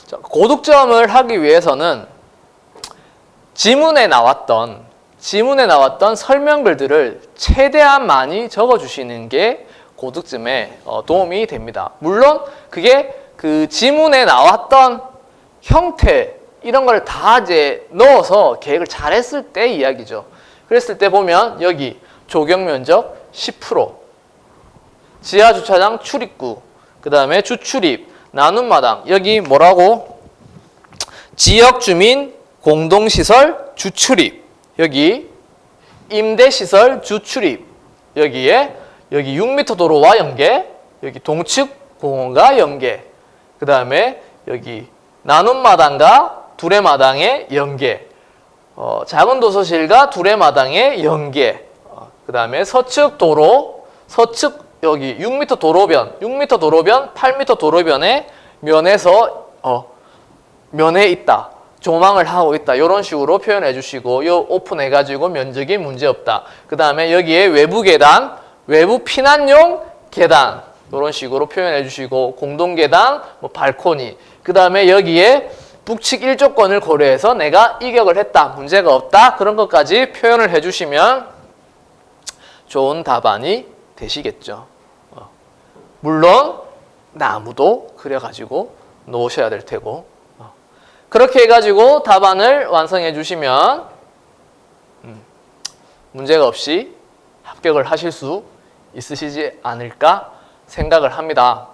Speaker 1: 자, 고득점을 하기 위해서는 지문에 나왔던 설명글들을 최대한 많이 적어주시는 게 고득점에 도움이 됩니다. 물론 그게 그 지문에 나왔던 형태 이런 걸 다 이제 넣어서 계획을 잘했을 때 이야기죠. 그랬을 때 보면 여기 조경 면적 10%, 지하 주차장 출입구, 그 다음에 주출입, 나눔 마당, 여기 뭐라고? 지역 주민 공동시설 주출입, 여기 임대시설 주출입, 여기에 여기 6m 도로와 연계, 여기 동측 공원과 연계, 그 다음에 여기 나눔 마당과 두레마당의 연계, 작은 도서실과 두레마당의 연계, 그 다음에 서측 도로, 서측 여기 6m 도로변, 8m 도로변의 면에 있다. 조망을 하고 있다. 이런 식으로 표현해 주시고, 요 오픈해 가지고 면적이 문제 없다. 그 다음에 여기에 외부 계단, 외부 피난용 계단 이런 식으로 표현해 주시고, 공동 계단, 뭐 발코니. 그 다음에 여기에 북측 1조건을 고려해서 내가 이격을 했다. 문제가 없다. 그런 것까지 표현을 해 주시면 좋은 답안이 되시겠죠. 물론 나무도 그려가지고 놓으셔야 될 테고. 그렇게 해가지고 답안을 완성해 주시면 문제가 없이 합격을 하실 수 있으시지 않을까 생각을 합니다.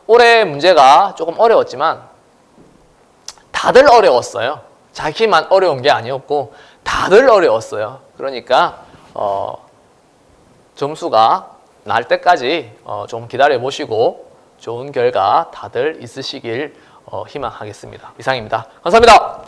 Speaker 1: 올해 문제가 조금 어려웠지만 다들 어려웠어요. 자기만 어려운 게 아니었고 다들 어려웠어요. 그러니까 점수가 날 때까지 좀 기다려 보시고 좋은 결과 다들 있으시길 희망하겠습니다. 이상입니다. 감사합니다.